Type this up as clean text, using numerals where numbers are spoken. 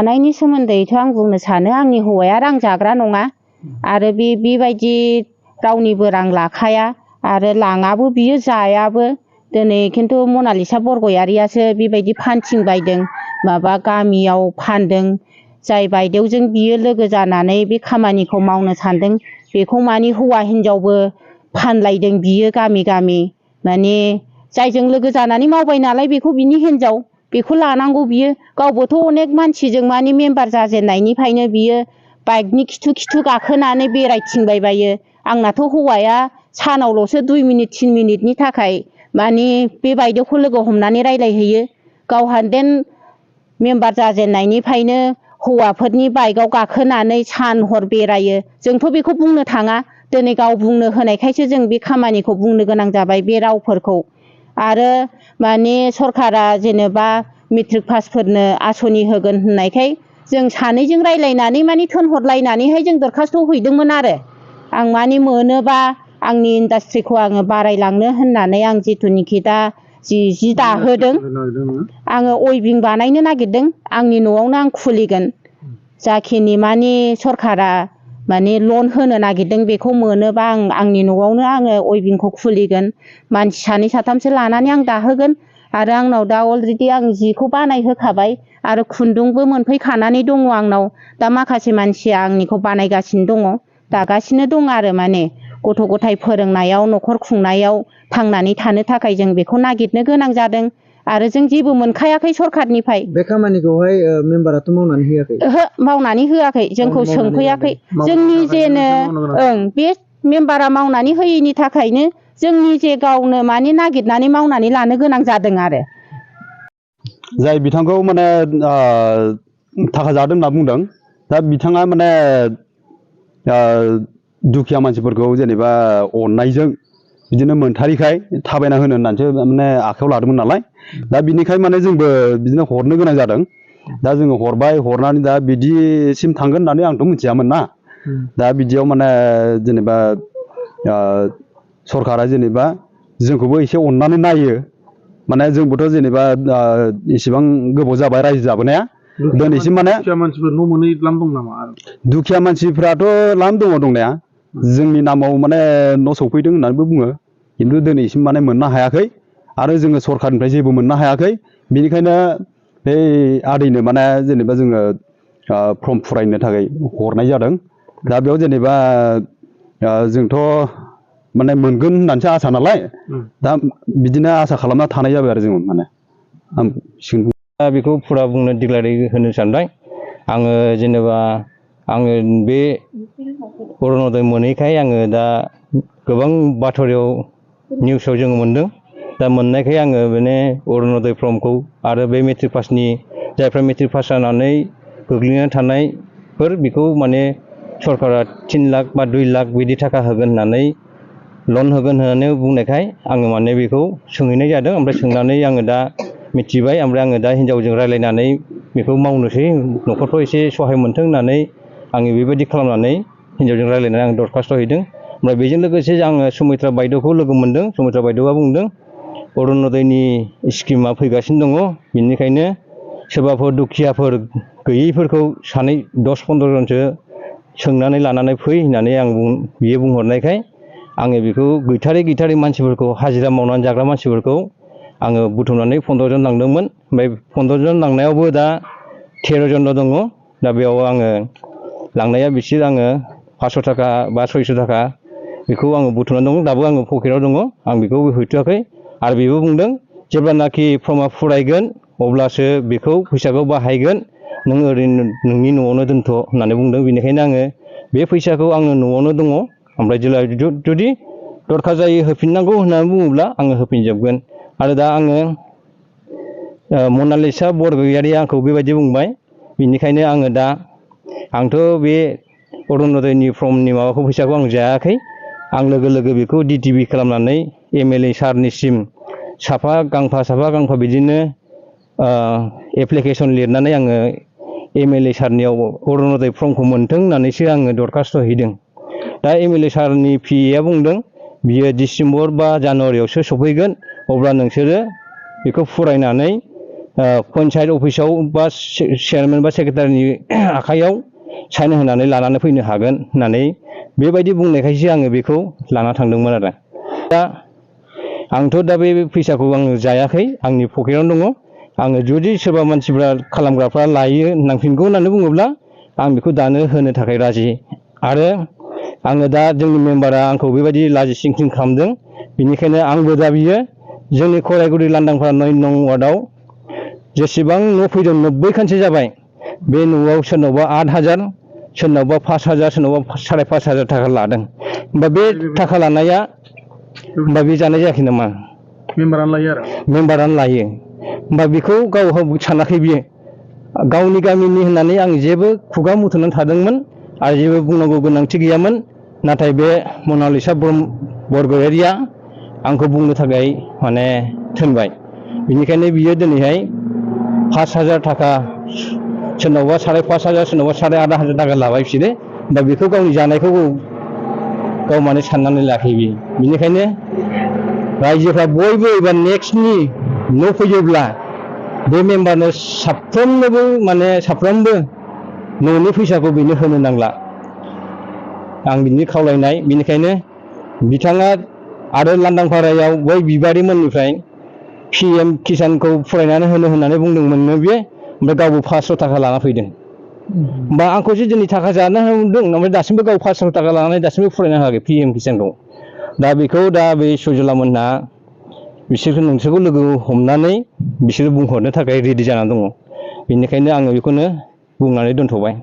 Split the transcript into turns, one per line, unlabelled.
जानायनि सोमोन्दैथ' आं बुंनो सानो आंनि हौवाया रां जाग्रा नङा आरो बेबायदि रावनिबो रां लाखाया आरो लाङाबो बियो जायाबो दिनै खिन्थु मनालिसा बरगयारियासो बेबायदि फानथिं बायदों माबा गामियाव फानदों जाय बायदेवजों बियो लोगो जानानै बे खामानिखौ मावनो सानदों बेखौ मानि हौवा हिनजावबो फानलायदों बियो गामि गामि माने जायजों लोगो जानानै मावबाय नालाय बेखौ बिनि हिनजाव बेखौ लानांगौ बियो गावबोथ' अनेक मानसिजों माने मेम्बार जाजेननायनिफ्रायनो बियो बाइकनि खिथु खिथु गाखोनानै बेरायथिंबाय बायो आंनाथ' हौवाया सानावल'सो 2 मिनिट 3 मिनिटनि थाखाय माने बे बायदेवखौ लोगो हमनानै रायज्लायहैयो गावहा देन मेम्बार जाजेननायनिफ्रायनो हौवाफोरनि बाइकआव गाखोनानै सान हर बेरायो जोंथ' बेखौ बुंनो थाङा दिनै गाव बुंनो होनायखायसो जों बे खामानिखौ बुंनो गोनां जाबाय बे रावफोरखौ आरो माने सरकारा जेनेबा मेट्रिक पासफोरनो आसनि होगोन होननायखाय जों सानैजों रायज्लायनानै माने थोनहरलायनानैहाय जों दरखास्थ' हैदोंमोन आरो आं माने मोनोबा आंनि इन्डास्ट्रिखौ आङो बारायलांनो होननानै आं जिथुनिखि दा जि दाहोदों आङो अइभिं बानायनो नागिरदों आंनि न'आवनो आं खुलिगोन जाखिनि माने सरकारा माने लन होनो नागिरदों बेखौ मोनोबा आंनि न'आवनो आङो अइभिंखौ खुलिगोन मानसि 2 3 लानानै आं दाहोगोन आरो आंनाव दा अलरेडि आं जिखौ बानायहोखाबाय आरो खुन्दुंबो मोनफैखानानै दङ आंनाव दा माखासे मानसिया आंनिखौ बानायगासिनो दङ दागासिनो दं आरो माने गथ' गथाय फोरोंनायाव न'खर खुंनायाव थांनानै थानो थाखाय जों बेखौ नागिरनो गोनां जादों आरो जों जेबो मोनखायाखै सरखारनिफ्राय
बे खामानिखौहाय मेम्बाराथ' मावनानै होयाखै
ओहो मावनानै होयाखै जोंखौ सोंफैयाखै जोंनि जेनो बे मेम्बारा मावनानै होयैनि थाखायनो जोंनि जे गावनो माने नागिरनानै मावनानै लानो गोनां जादों आरो
जाय बिथांखौ माने थाखा जादों होनना बुंदों दा बिथाङा माने दुखिया मानसिफोरखौ जेनेबा अननायजों बिदिनो मोनथारिखाय थाबायना होनो होननानैसो माने आखायाव लादोंमोन नालाय दा बिनिखाय माने जोंबो बिदिनो हरनो गोनां जादों दा जोङो हरबाय हरनानै दा बिदिसिम थांगोन होननानै आंथ' मिथियामोन ना दा बिदियाव माने जेनेबा सरकारा जेनेबा जोंखौबो एसे अननानै नायो माने जोंबोथ' जेनेबा इसेबां गोबाव जाबाय रायजो जाबोनाया दिनैसिम माने
दुखिया मानसिफोर न' मोनै लाम दं नामा
दुखिया मानसिफ्राथ' लाम दङ दंनाया जोंनि नामाव माने न' सफैदों होननानैबो बुङो खिन्थु दिनैसिम माने मोननो हायाखै आरो जोङो सरकारनिफ्राय जेबो मोननो हायाखै बेनिखायनो बे आदैनो माने जेनेबा जोङो फर्म फुरायनो थाखाय हरनाय जादों दा बेयाव जेनेबा जोंथ' माने मोनगोन होननानैसो आसा नालाय दा बिदिनो आसा खालामना थानाय जाबाय आरो जों माने आं
दा बेखौ फुरा बुंनो डिक्लारै होनो सानबाय आङो जेनेबा आङो बे अरुनदय मोनैखाय आङो दा गोबां बाथ'रियाव निउसाव जोङो मोनदों दा मोननायखाय आङो माने अरुनदय फर्मखौ आरो बे मेट्रिक पासनि जायफ्रा मेट्रिक पास जानानै गोग्लैनानै थानायफोर बेखौ माने सरकारा 3 लाख बा 2 लाख बिदि थाखा होगोन होननानै लन होगोन होननानै बुंनायखाय आङो माने बेखौ सोंहैनाय जादों ओमफ्राय सोंनानै आङो दा मिथिबाय ओमफ्राय आङो दा हिनजावजों रायज्लायनानै बेखौ मावनोसै न'खरखौ एसे सहाय मोनथों होननानै आङो बेबायदि खालामनानै हिनजावजों रायज्लायनानै आं दरखास्थ' हैदों ओमफ्राय बेजों लोगोसे आङो सुमित्रा बायद'खौ लोगो मोनदों सुमित्रा बायद'आ बुंदों अरुनदयनि स्किमा फैगासिनो दङ बेनिखायनो सोरबाफोर दुखियाफोर गैयैफोरखौ 10-15 जनसो सोंनानै लानानै फै होननानै बियो बुंहरनायखाय आङो बेखौ गैथारै मानसिफोरखौ हाजिरा मावनानै जाग्रा मानसिफोरखौ आङो बुथुमनानै 15 जन लांदोंमोन ओमफ्राय 15 जन लांनायावबो दा 13 जनल' दङ दा बेयाव आङो लांनाया बिसोर आङो 500 थाखा बा 600 थाखा बेखौ आङो बुथुमनानै दङ दाबो आङो पकेटाव दङ आं बेखौ हैथ'वाखै आरो बेबो बुंदों जेब्लानाखि फर्मा फुरायगोन अब्लासो बेखौ फैसाखौ बाहायगोन नों ओरैनो नोंनि न'आवनो दोनथ' होननानै बुंदों बेनिखायनो आङो बे फैसाखौ आङो न'आवनो दङ ओमफ्राय जुदि दरखार जायो होफिननांगौ होननानै बुङोब्ला आङो होफिनजोबगोन आरो दा आङो मनालिसा बरगयारिया आंखौ बेबायदि बुंबाय बेनिखायनो आङो दा आंथ' बे अरुनदयनि फर्मनि माबाखौ फैसाखौ आं जायाखै आं लोगो बेखौ डिटिपि खालामनानै एमएलए सारनिसिम साफा गांफा बिदिनो एप्लिकेसन लिरनानै आङो एमएलए सारनियाव अरुनदय फर्मखौ मोन्थों होननानैसो आङो दरखास्थ' हैदों दा एमएलए सारनि पिएआ बुंदों बियो डिसेम्बर बा जानुवारियावसो सफैगोन अब्ला नोंसोरो बेखौ फुरायनानै पन्सायत अफिसाव बा चेयारमेन बा सेक्रेटारिनि आखाइयाव साइन होनानै लानानै फैनो हागोन होननानै बेबायदि बुंनायखायसो आङो बेखौ लाना थांदोंमोन आरो दा आंथ' दा बे फैसाखौ आङो जायाखै आंनि पकेटावनो दङ आङो जुदि सोरबा मानसिफ्रा खालामग्राफ्रा लायो नांफिनगौ होननानै बुङोब्ला आं बेखौ दानो होनो थाखाय राजि आरो आङो दा जोंनि मेम्बारा आंखौ बेबायदि लाजि सिंसिं खालामदों बेनिखायनो आंबो दा बियो जोंनि खराइगुरि लांदांफारा 9 नं वार्डआव जेसेबां न' फैदों 90 खानसो जाबाय बे न'आव सोरनावबा 8,000 सोरनावबा 5,000 सोरनावबा 5,500 थाखा लादों होमबा बे थाखा लानाया होमबा बे जानाय जायाखै नामा
मेम्बारानो लायो आरो
मेम्बारानो लायो होमबा बेखौ गाव सानाखै बियो गावनि गामिनि होननानै आं जेबो खुगा मुथुनानै थादोंमोन आरो जेबो बुंनांगौ गोनांथि गैयामोन नाथाय बे मनालिसा बरगयारिया आंखौ बुंनो थाखाय माने थिनबाय बेनिखायनो बियो दिनैहाय 5,000 थाखा सोरनावबा 5,500 सोरनावबा 8,500 थाखा लाबाय बिसोरो दा बेखौ गावनि जानायखौ गाव माने साननानै लायाखै बियो बेनिखायनो रायजोफ्रा बयबो एबा नेक्स्टनि न' फैयोब्ला बे मेम्बारनो साफ्रोमनोबो माने साफ्रोमबो न'नि फैसाखौ बेनो होनो नांला आं बिनि खावलायनाय बेनिखायनो बिथाङा आरो लांदांफारायाव बै बिबारिमोननिफ्राय PM किसानखौ फरायनानै होनो होननानै बुंदोंमोननो बे ओमफ्राय गावबो 500 थाखा लाना फैदों होमबा आंखौसो दिनै थाखा जानो होदों ओमफ्राय दासिमबो गाव 500 थाखा लानानै दासिमबो फरायनो हायाखै PM किसानखौ दा बेखौ दा बे सजलामोनहा बिसोरखौ नोंसोरखौ लोगो हमनानै बिसोरो बुंहरनो थाखाय रेडि जानानै दङ बेनिखायनो आङो बेखौनो बुंनानै दोनथ'बाय